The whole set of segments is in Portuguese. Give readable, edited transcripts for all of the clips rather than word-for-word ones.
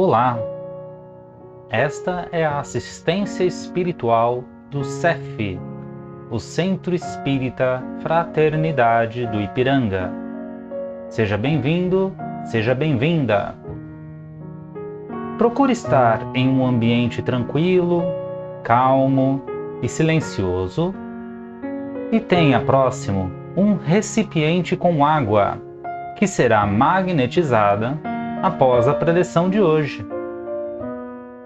Olá! Esta é a assistência espiritual do CEF, o Centro Espírita Fraternidade do Ipiranga. Seja bem-vindo, seja bem-vinda! Procure estar em um ambiente tranquilo, calmo e silencioso e tenha próximo um recipiente com água, que será magnetizada após a preleção de hoje.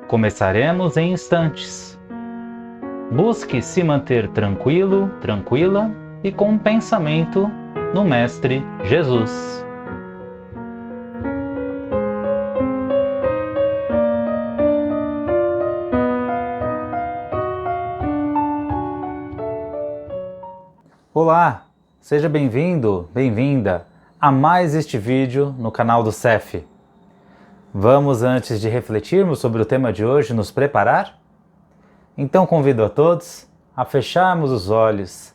Começaremos em instantes. Busque se manter tranquilo, tranquila e com um pensamento no Mestre Jesus. Olá, seja bem-vindo, bem-vinda a mais este vídeo no canal do CEF. Vamos, antes de refletirmos sobre o tema de hoje, nos preparar? Então convido a todos a fecharmos os olhos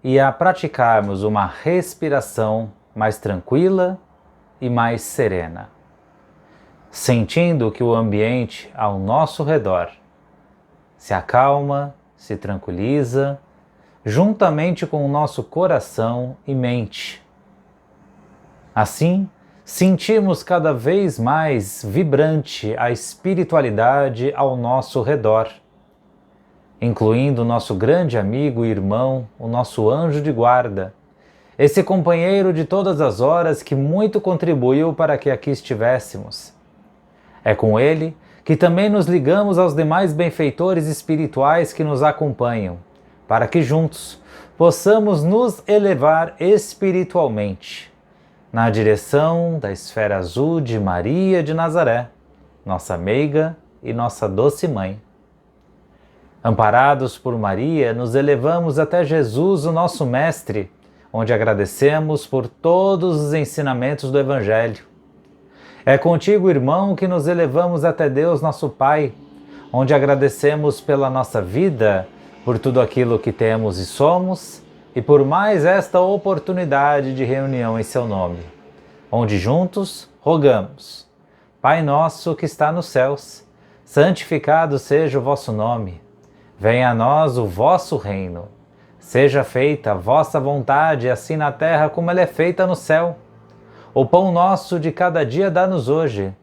e a praticarmos uma respiração mais tranquila e mais serena, sentindo que o ambiente ao nosso redor se acalma, se tranquiliza, juntamente com o nosso coração e mente. Assim, sentimos cada vez mais vibrante a espiritualidade ao nosso redor, incluindo o nosso grande amigo e irmão, o nosso anjo de guarda, esse companheiro de todas as horas que muito contribuiu para que aqui estivéssemos. É com ele que também nos ligamos aos demais benfeitores espirituais que nos acompanham, para que juntos possamos nos elevar espiritualmente na direção da esfera azul de Maria de Nazaré, nossa meiga e nossa doce mãe. Amparados por Maria, nos elevamos até Jesus, o nosso Mestre, onde agradecemos por todos os ensinamentos do Evangelho. É contigo, irmão, que nos elevamos até Deus, nosso Pai, onde agradecemos pela nossa vida, por tudo aquilo que temos e somos, e por mais esta oportunidade de reunião em seu nome, onde juntos rogamos: Pai nosso que está nos céus, santificado seja o vosso nome, venha a nós o vosso reino, seja feita a vossa vontade, assim na terra como ela é feita no céu. O pão nosso de cada dia dá-nos hoje.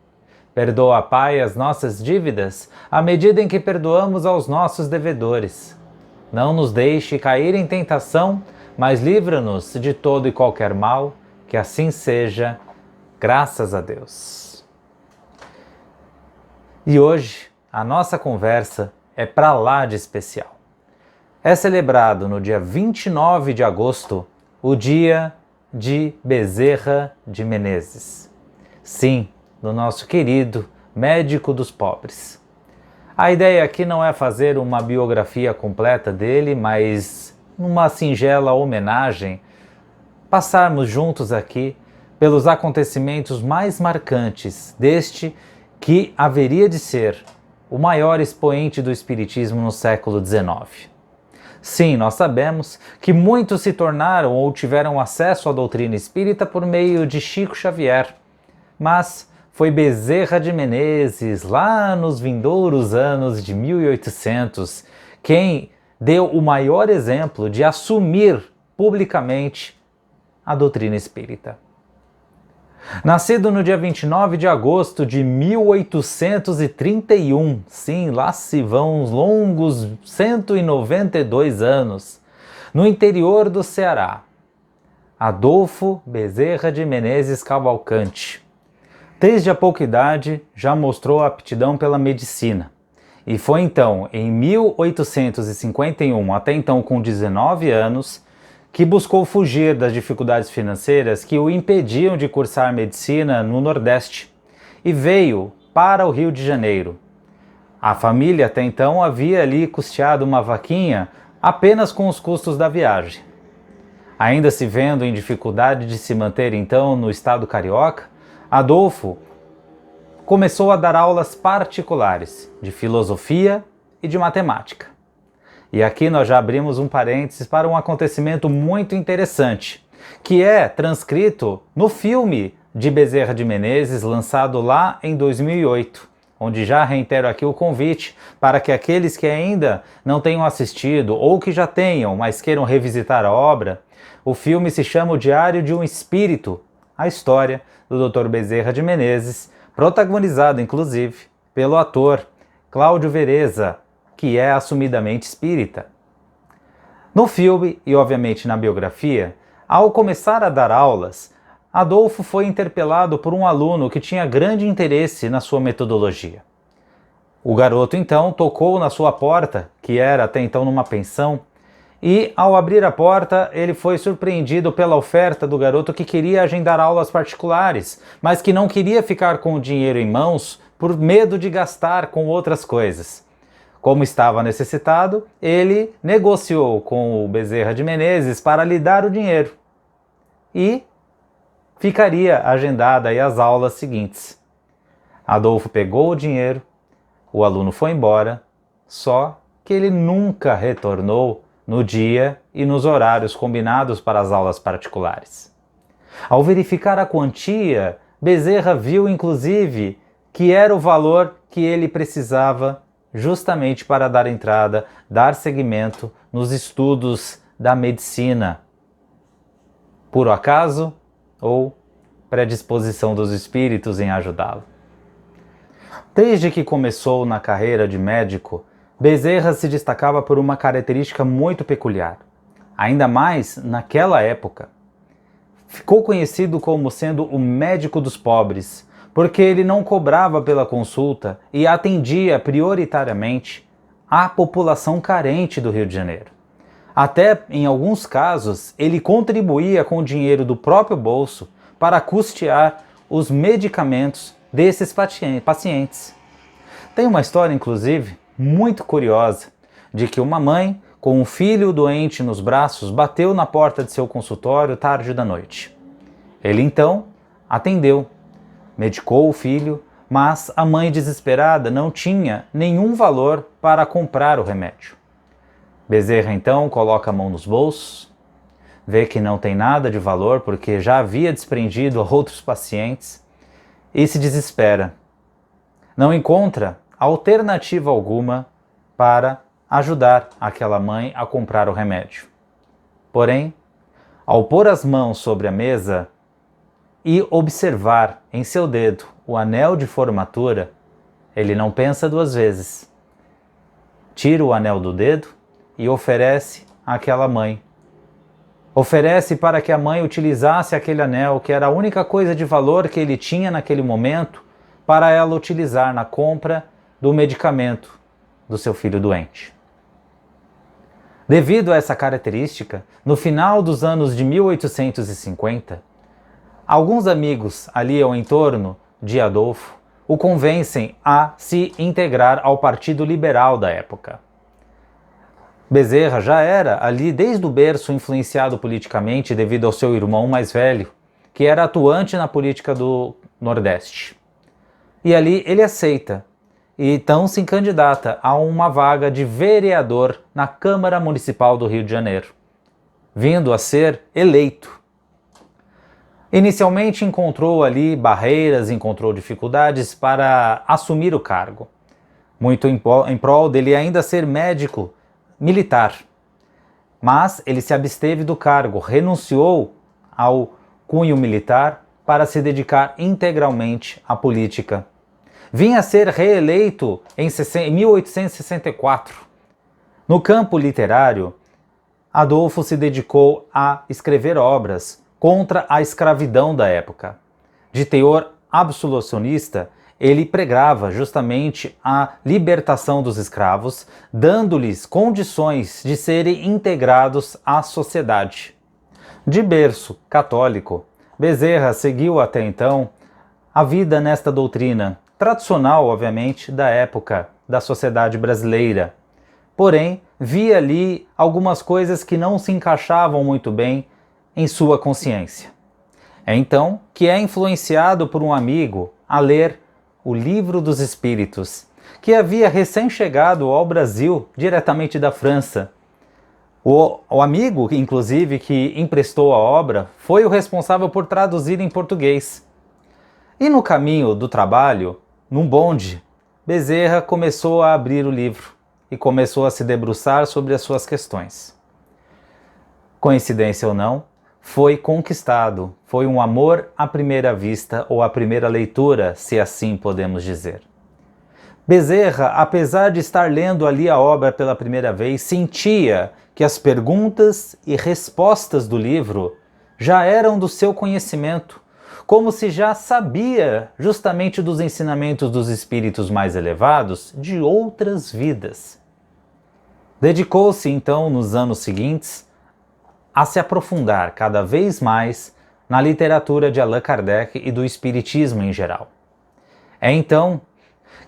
Perdoa, Pai, as nossas dívidas, à medida em que perdoamos aos nossos devedores. Não nos deixe cair em tentação, mas livra-nos de todo e qualquer mal, que assim seja, graças a Deus. E hoje, a nossa conversa é pra lá de especial. É celebrado no dia 29 de agosto, o dia de Bezerra de Menezes. Sim, do nosso querido médico dos pobres. A ideia aqui não é fazer uma biografia completa dele, mas numa singela homenagem, passarmos juntos aqui pelos acontecimentos mais marcantes deste que haveria de ser o maior expoente do Espiritismo no século XIX. Sim, nós sabemos que muitos se tornaram ou tiveram acesso à doutrina espírita por meio de Chico Xavier, mas foi Bezerra de Menezes, lá nos vindouros anos de 1800, quem deu o maior exemplo de assumir publicamente a doutrina espírita. Nascido no dia 29 de agosto de 1831, sim, lá se vão os longos 192 anos, no interior do Ceará, Adolfo Bezerra de Menezes Cavalcante. Desde a pouca idade já mostrou aptidão pela medicina e foi então em 1851, até então com 19 anos, que buscou fugir das dificuldades financeiras que o impediam de cursar medicina no Nordeste e veio para o Rio de Janeiro. A família até então havia ali custeado uma vaquinha apenas com os custos da viagem. Ainda se vendo em dificuldade de se manter então no estado carioca, Adolfo começou a dar aulas particulares de filosofia e de matemática. E aqui nós já abrimos um parênteses para um acontecimento muito interessante, que é transcrito no filme de Bezerra de Menezes, lançado lá em 2008, onde já reitero aqui o convite para que aqueles que ainda não tenham assistido ou que já tenham, mas queiram revisitar a obra. O filme se chama O Diário de um Espírito, a história do Dr. Bezerra de Menezes, protagonizado inclusive pelo ator Cláudio Vereza, que é assumidamente espírita. No filme e obviamente na biografia, ao começar a dar aulas, Adolfo foi interpelado por um aluno que tinha grande interesse na sua metodologia. O garoto então tocou na sua porta, que era até então numa pensão, e ao abrir a porta ele foi surpreendido pela oferta do garoto que queria agendar aulas particulares, mas que não queria ficar com o dinheiro em mãos por medo de gastar com outras coisas. Como estava necessitado, ele negociou com o Bezerra de Menezes para lhe dar o dinheiro. E ficaria agendada aí as aulas seguintes. Adolfo pegou o dinheiro, o aluno foi embora, só que ele nunca retornou no dia e nos horários combinados para as aulas particulares. Ao verificar a quantia, Bezerra viu inclusive que era o valor que ele precisava justamente para dar entrada, dar seguimento nos estudos da medicina. Por acaso ou predisposição dos espíritos em ajudá-lo. Desde que começou na carreira de médico, Bezerra se destacava por uma característica muito peculiar, ainda mais naquela época. Ficou conhecido como sendo o médico dos pobres, porque ele não cobrava pela consulta e atendia prioritariamente a população carente do Rio de Janeiro. Até, em alguns casos, ele contribuía com o dinheiro do próprio bolso para custear os medicamentos desses pacientes. Tem uma história, inclusive, muito curiosa, de que uma mãe, com um filho doente nos braços, bateu na porta de seu consultório tarde da noite. Ele então atendeu, medicou o filho, mas a mãe desesperada não tinha nenhum valor para comprar o remédio. Bezerra então coloca a mão nos bolsos, vê que não tem nada de valor porque já havia desprendido a outros pacientes e se desespera. Não encontra alternativa alguma para ajudar aquela mãe a comprar o remédio. Porém, ao pôr as mãos sobre a mesa e observar em seu dedo o anel de formatura, ele não pensa duas vezes. Tira o anel do dedo e oferece àquela mãe. Oferece para que a mãe utilizasse aquele anel, que era a única coisa de valor que ele tinha naquele momento, para ela utilizar na compra do medicamento do seu filho doente. Devido a essa característica, no final dos anos de 1850, alguns amigos ali ao entorno de Adolfo o convencem a se integrar ao Partido Liberal da época. Bezerra já era ali desde o berço influenciado politicamente devido ao seu irmão mais velho, que era atuante na política do Nordeste. E ali ele aceita, e então se candidata a uma vaga de vereador na Câmara Municipal do Rio de Janeiro, vindo a ser eleito. Inicialmente encontrou ali barreiras, encontrou dificuldades para assumir o cargo, muito em prol dele ainda ser médico militar. Mas ele se absteve do cargo, renunciou ao cunho militar para se dedicar integralmente à política. Vinha a ser reeleito em 1864. No campo literário, Adolfo se dedicou a escrever obras contra a escravidão da época. De teor absolucionista, ele pregava justamente a libertação dos escravos, dando-lhes condições de serem integrados à sociedade. De berço católico, Bezerra seguiu até então a vida nesta doutrina, tradicional, obviamente, da época da sociedade brasileira. Porém, via ali algumas coisas que não se encaixavam muito bem em sua consciência. É então que é influenciado por um amigo a ler o Livro dos Espíritos, que havia recém-chegado ao Brasil diretamente da França. O amigo, inclusive, que emprestou a obra, foi o responsável por traduzir em português. E no caminho do trabalho, num bonde, Bezerra começou a abrir o livro e começou a se debruçar sobre as suas questões. Coincidência ou não, foi conquistado, foi um amor à primeira vista ou à primeira leitura, se assim podemos dizer. Bezerra, apesar de estar lendo ali a obra pela primeira vez, sentia que as perguntas e respostas do livro já eram do seu conhecimento, como se já sabia justamente dos ensinamentos dos espíritos mais elevados de outras vidas. Dedicou-se então, nos anos seguintes, a se aprofundar cada vez mais na literatura de Allan Kardec e do espiritismo em geral. É então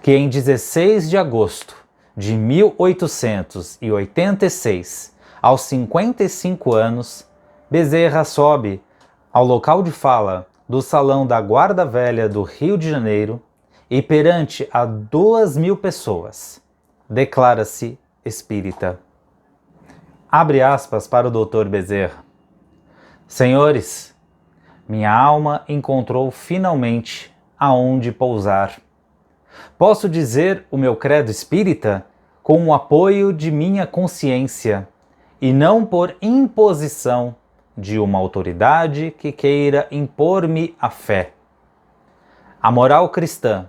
que em 16 de agosto de 1886, aos 55 anos, Bezerra sobe ao local de fala do Salão da Guarda Velha do Rio de Janeiro e perante a 2.000 pessoas, declara-se espírita. Abre aspas para o Dr. Bezerra. Senhores, minha alma encontrou finalmente aonde pousar. Posso dizer o meu credo espírita com o apoio de minha consciência e não por imposição de uma autoridade que queira impor-me a fé. A moral cristã,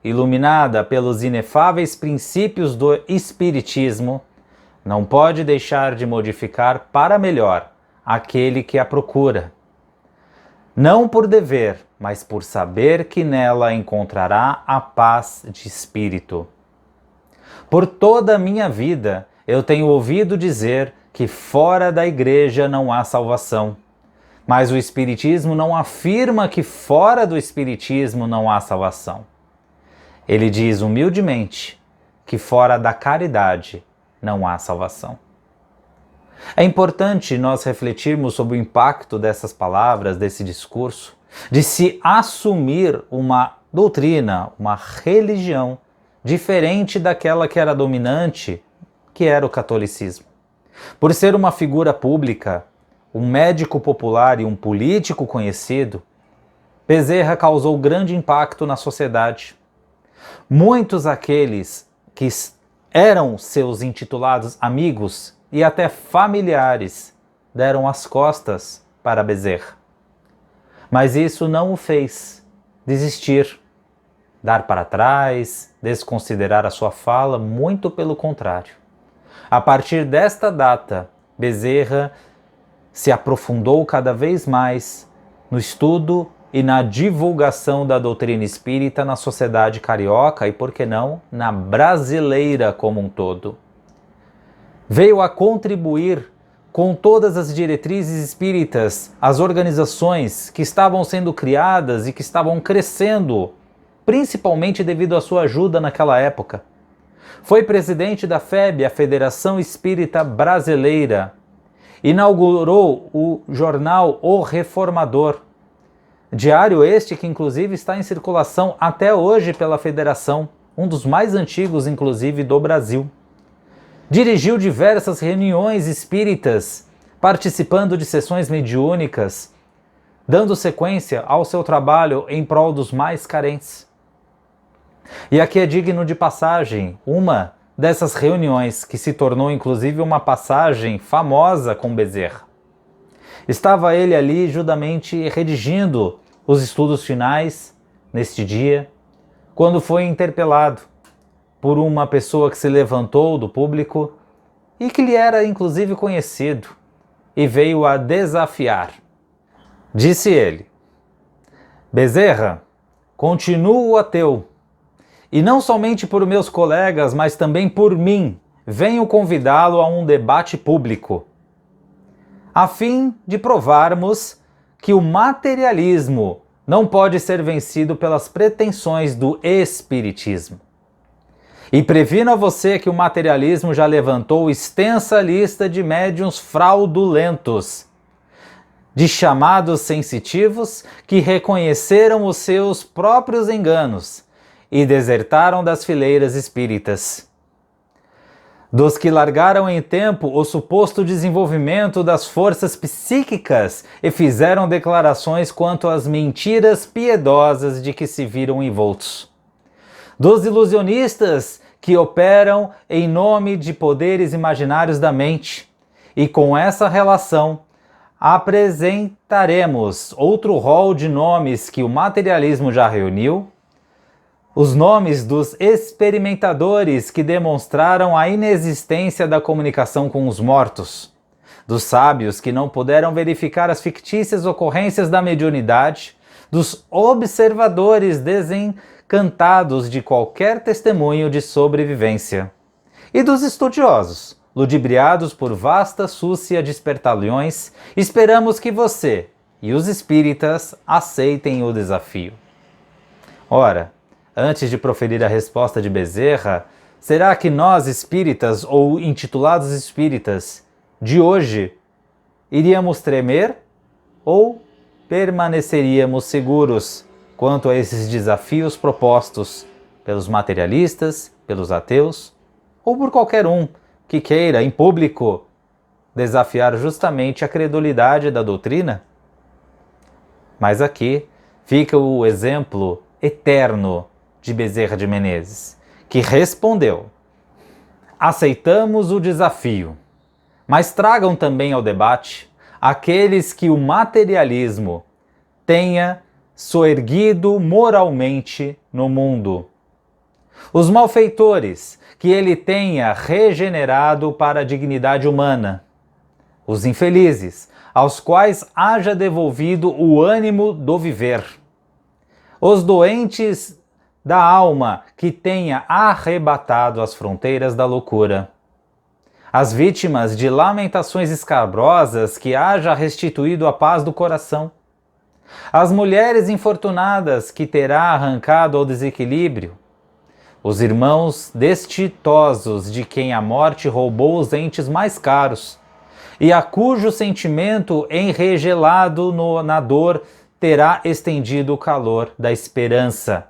iluminada pelos inefáveis princípios do espiritismo, não pode deixar de modificar para melhor aquele que a procura. Não por dever, mas por saber que nela encontrará a paz de espírito. Por toda a minha vida, eu tenho ouvido dizer que fora da igreja não há salvação. Mas o Espiritismo não afirma que fora do Espiritismo não há salvação. Ele diz humildemente que fora da caridade não há salvação. É importante nós refletirmos sobre o impacto dessas palavras, desse discurso, de se assumir uma doutrina, uma religião diferente daquela que era dominante, que era o catolicismo. Por ser uma figura pública, um médico popular e um político conhecido, Bezerra causou grande impacto na sociedade. Muitos aqueles que eram seus intitulados amigos e até familiares deram as costas para Bezerra. Mas isso não o fez desistir, dar para trás, desconsiderar a sua fala, muito pelo contrário. A partir desta data, Bezerra se aprofundou cada vez mais no estudo e na divulgação da doutrina espírita na sociedade carioca e, por que não, na brasileira como um todo. Veio a contribuir com todas as diretrizes espíritas, as organizações que estavam sendo criadas e que estavam crescendo, principalmente devido à sua ajuda naquela época. Foi presidente da FEB, a Federação Espírita Brasileira. Inaugurou o jornal O Reformador, diário este que inclusive está em circulação até hoje pela Federação, um dos mais antigos inclusive do Brasil. Dirigiu diversas reuniões espíritas, participando de sessões mediúnicas, dando sequência ao seu trabalho em prol dos mais carentes. E aqui é digno de passagem uma dessas reuniões, que se tornou inclusive uma passagem famosa com Bezerra. Estava ele ali justamente redigindo os estudos finais neste dia, quando foi interpelado por uma pessoa que se levantou do público e que lhe era inclusive conhecido e veio a desafiar. Disse ele: Bezerra, continuo ateu, e não somente por meus colegas, mas também por mim, venho convidá-lo a um debate público, a fim de provarmos que o materialismo não pode ser vencido pelas pretensões do espiritismo. E previno a você que o materialismo já levantou extensa lista de médiuns fraudulentos, de chamados sensitivos que reconheceram os seus próprios enganos e desertaram das fileiras espíritas. Dos que largaram em tempo o suposto desenvolvimento das forças psíquicas e fizeram declarações quanto às mentiras piedosas de que se viram envoltos. dos ilusionistas que operam em nome de poderes imaginários da mente. E com essa relação, apresentaremos outro rol de nomes que o materialismo já reuniu, os nomes dos experimentadores que demonstraram a inexistência da comunicação com os mortos, dos sábios que não puderam verificar as fictícias ocorrências da mediunidade, dos observadores desencantados de qualquer testemunho de sobrevivência, e dos estudiosos, ludibriados por vasta súcia de espertalhões. Esperamos que você e os espíritas aceitem o desafio. Ora, antes de proferir a resposta de Bezerra, será que nós espíritas ou intitulados espíritas de hoje iríamos tremer ou permaneceríamos seguros quanto a esses desafios propostos pelos materialistas, pelos ateus ou por qualquer um que queira, em público, desafiar justamente a credulidade da doutrina? Mas aqui fica o exemplo eterno de Bezerra de Menezes, que respondeu: aceitamos o desafio, mas tragam também ao debate aqueles que o materialismo tenha soerguido moralmente no mundo, os malfeitores que ele tenha regenerado para a dignidade humana, os infelizes aos quais haja devolvido o ânimo do viver, os doentes da alma que tenha arrebatado as fronteiras da loucura, as vítimas de lamentações escabrosas que haja restituído a paz do coração, as mulheres infortunadas que terá arrancado ao desequilíbrio, os irmãos desditosos de quem a morte roubou os entes mais caros, e a cujo sentimento enregelado na dor terá estendido o calor da esperança,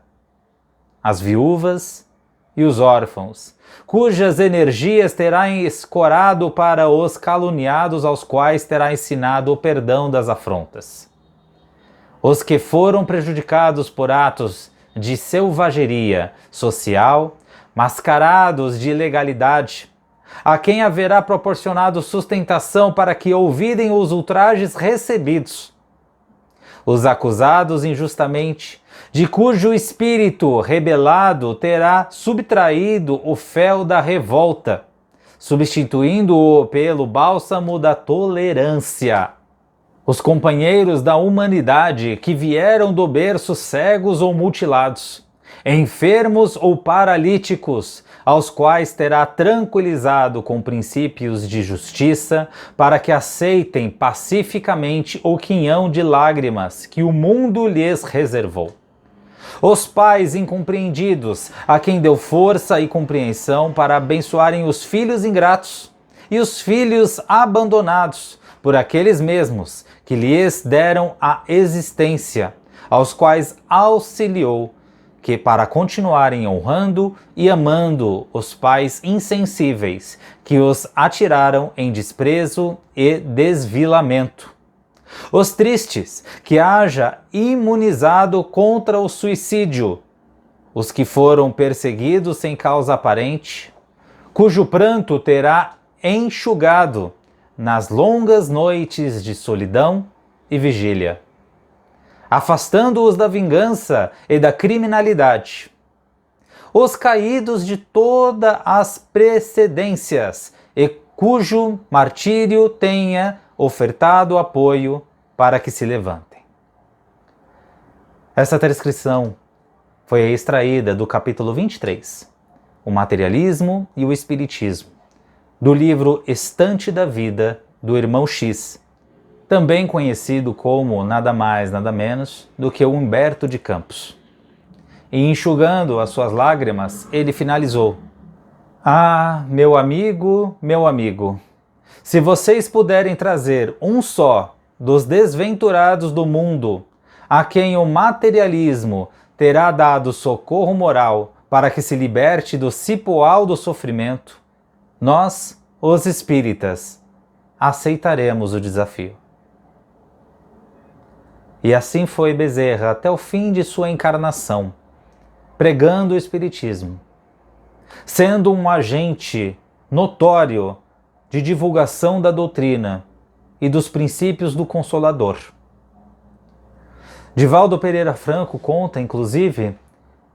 as viúvas e os órfãos, cujas energias terá escorado para os caluniados, aos quais terá ensinado o perdão das afrontas, os que foram prejudicados por atos de selvageria social, mascarados de ilegalidade, a quem haverá proporcionado sustentação para que ouvidem os ultrajes recebidos, os acusados injustamente, de cujo espírito rebelado terá subtraído o fel da revolta, substituindo-o pelo bálsamo da tolerância, os companheiros da humanidade que vieram do berço cegos ou mutilados, enfermos ou paralíticos, aos quais terá tranquilizado com princípios de justiça, para que aceitem pacificamente o quinhão de lágrimas que o mundo lhes reservou. Os pais incompreendidos, a quem deu força e compreensão para abençoarem os filhos ingratos, e os filhos abandonados por aqueles mesmos que lhes deram a existência, aos quais auxiliou, que para continuarem honrando e amando os pais insensíveis, que os atiraram em desprezo e desvilamento. Os tristes, que haja imunizado contra o suicídio, os que foram perseguidos sem causa aparente, cujo pranto terá enxugado nas longas noites de solidão e vigília, afastando-os da vingança e da criminalidade, os caídos de todas as precedências e cujo martírio tenha ofertado apoio para que se levantem. Essa transcrição foi extraída do capítulo 23, O Materialismo e o Espiritismo, do livro Estante da Vida, do Irmão X, também conhecido como nada mais, nada menos do que Humberto de Campos. E enxugando as suas lágrimas, ele finalizou: ah, meu amigo, se vocês puderem trazer um só dos desventurados do mundo, a quem o materialismo terá dado socorro moral para que se liberte do cipoal do sofrimento, nós, os espíritas, aceitaremos o desafio. E assim foi Bezerra até o fim de sua encarnação, pregando o Espiritismo, sendo um agente notório de divulgação da doutrina e dos princípios do Consolador. Divaldo Pereira Franco conta, inclusive,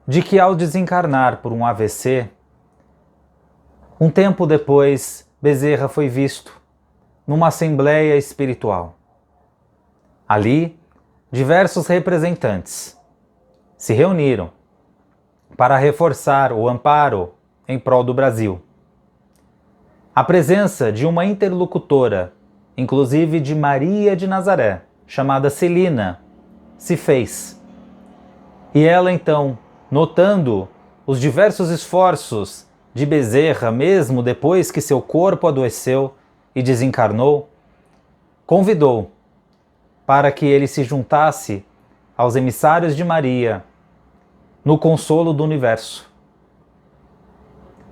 de que ao desencarnar por um AVC, um tempo depois, Bezerra foi visto numa assembleia espiritual. Ali, diversos representantes se reuniram para reforçar o amparo em prol do Brasil. A presença de uma interlocutora, inclusive de Maria de Nazaré, chamada Celina, se fez. E ela então, notando os diversos esforços de Bezerra, mesmo depois que seu corpo adoeceu e desencarnou, convidou para que ele se juntasse aos emissários de Maria no consolo do universo.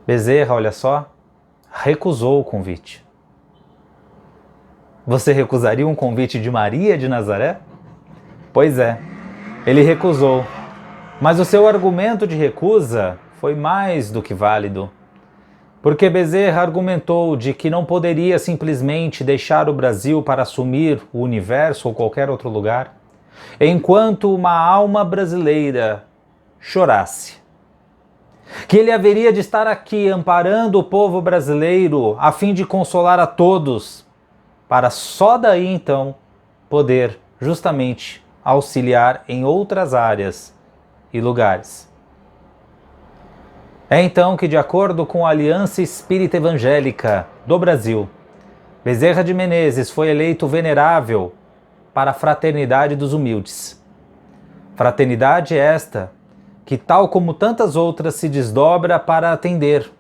Bezerra, olha só, recusou o convite. Você recusaria um convite de Maria de Nazaré? Pois é, ele recusou. Mas o seu argumento de recusa foi mais do que válido. Porque Bezerra argumentou de que não poderia simplesmente deixar o Brasil para assumir o universo ou qualquer outro lugar, enquanto uma alma brasileira chorasse. Que ele haveria de estar aqui amparando o povo brasileiro a fim de consolar a todos, para só daí então poder justamente auxiliar em outras áreas e lugares. É então que, de acordo com a Aliança Espírita Evangélica do Brasil, Bezerra de Menezes foi eleito venerável para a Fraternidade dos Humildes. Fraternidade esta que, tal como tantas outras, se desdobra para atender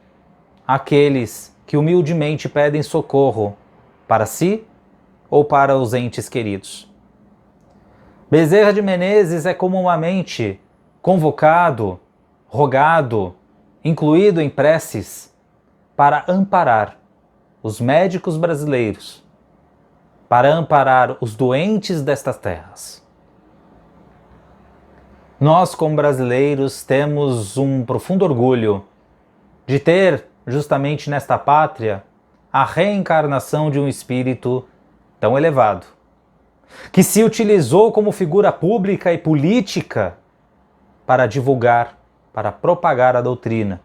aqueles que humildemente pedem socorro para si ou para os entes queridos. Bezerra de Menezes é comumente convocado, rogado, incluído em preces para amparar os médicos brasileiros, para amparar os doentes destas terras. Nós, como brasileiros, temos um profundo orgulho de ter, justamente nesta pátria, a reencarnação de um espírito tão elevado, que se utilizou como figura pública e política para divulgar, para propagar a doutrina.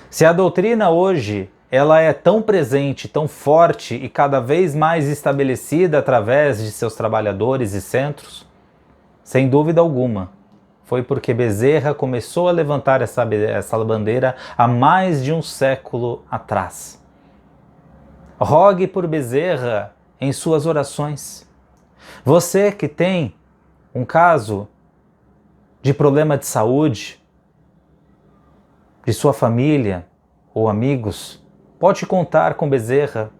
Se a doutrina hoje ela é tão presente, tão forte e cada vez mais estabelecida através de seus trabalhadores e centros, sem dúvida alguma, foi porque Bezerra começou a levantar essa bandeira há mais de um século atrás. Rogue por Bezerra em suas orações. Você que tem um caso de problema de saúde, de sua família ou amigos, pode contar com Bezerra.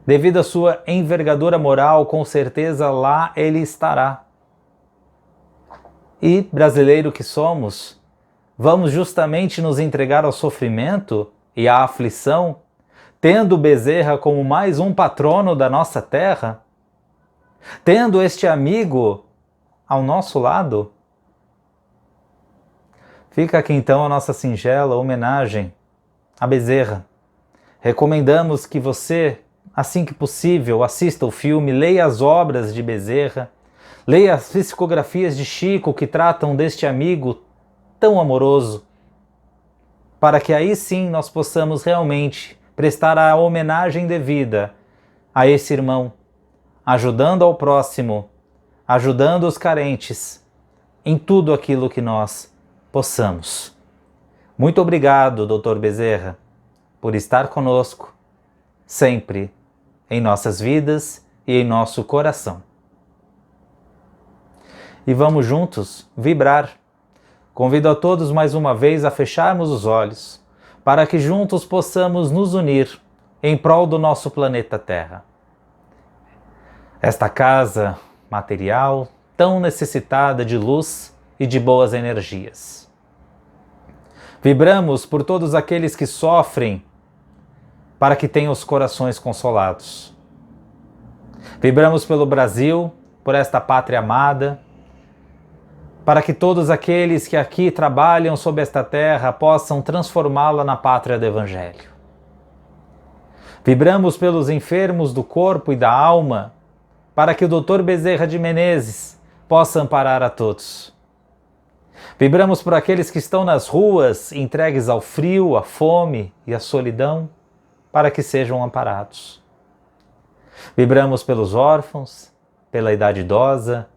Devido à sua envergadura moral, com certeza lá ele estará. E, brasileiro que somos, vamos justamente nos entregar ao sofrimento e à aflição, tendo Bezerra como mais um patrono da nossa terra? Tendo este amigo ao nosso lado? Fica aqui então a nossa singela homenagem a Bezerra. Recomendamos que você, assim que possível, assista o filme, leia as obras de Bezerra, leia as psicografias de Chico que tratam deste amigo tão amoroso, para que aí sim nós possamos realmente prestar a homenagem devida a esse irmão, ajudando ao próximo, ajudando os carentes, em tudo aquilo que nós possamos. Muito obrigado, Dr. Bezerra, por estar conosco, sempre, em nossas vidas e em nosso coração. E vamos juntos vibrar. Convido a todos mais uma vez a fecharmos os olhos, para que juntos possamos nos unir em prol do nosso planeta Terra. Esta casa material tão necessitada de luz e de boas energias. Vibramos por todos aqueles que sofrem, para que tenham os corações consolados. Vibramos pelo Brasil, por esta pátria amada, para que todos aqueles que aqui trabalham sob esta terra possam transformá-la na pátria do Evangelho. Vibramos pelos enfermos do corpo e da alma, para que o Dr. Bezerra de Menezes possa amparar a todos. Vibramos por aqueles que estão nas ruas, entregues ao frio, à fome e à solidão, para que sejam amparados. Vibramos pelos órfãos, pela idade idosa,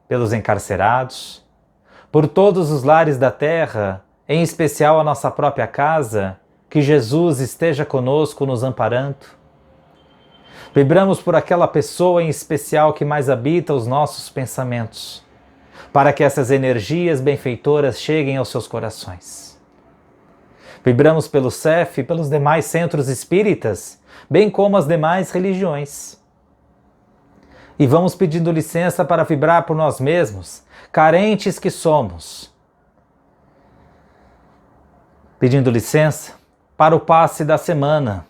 pelos encarcerados, por todos os lares da terra, em especial a nossa própria casa, que Jesus esteja conosco nos amparando. Vibramos por aquela pessoa em especial que mais habita os nossos pensamentos, para que essas energias benfeitoras cheguem aos seus corações. Vibramos pelo CEF e pelos demais centros espíritas, bem como as demais religiões. E vamos pedindo licença para vibrar por nós mesmos, carentes que somos. Pedindo licença para o passe da semana,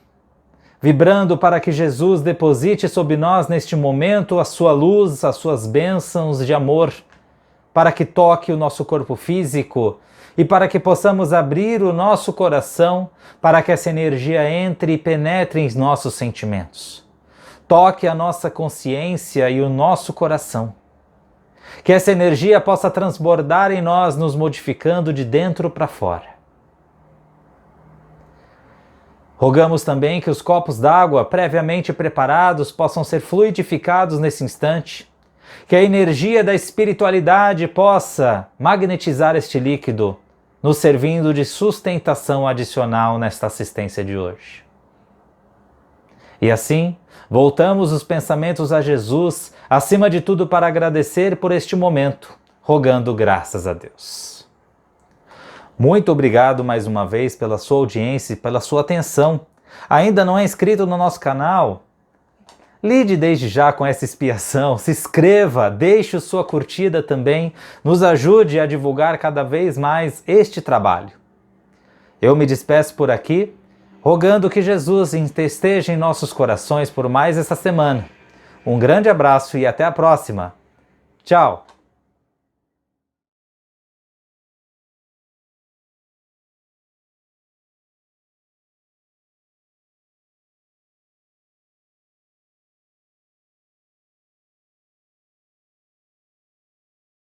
vibrando para que Jesus deposite sobre nós neste momento a sua luz, as suas bênçãos de amor, para que toque o nosso corpo físico e para que possamos abrir o nosso coração para que essa energia entre e penetre em nossos sentimentos. Toque a nossa consciência e o nosso coração. Que essa energia possa transbordar em nós, nos modificando de dentro para fora. Rogamos também que os copos d'água previamente preparados possam ser fluidificados nesse instante, que a energia da espiritualidade possa magnetizar este líquido, nos servindo de sustentação adicional nesta assistência de hoje. E assim, voltamos os pensamentos a Jesus, acima de tudo para agradecer por este momento, rogando graças a Deus. Muito obrigado mais uma vez pela sua audiência e pela sua atenção. Ainda não é inscrito no nosso canal? Lide desde já com essa expiação, se inscreva, deixe sua curtida também, nos ajude a divulgar cada vez mais este trabalho. Eu me despeço por aqui, rogando que Jesus esteja em nossos corações por mais essa semana. Um grande abraço e até a próxima. Tchau!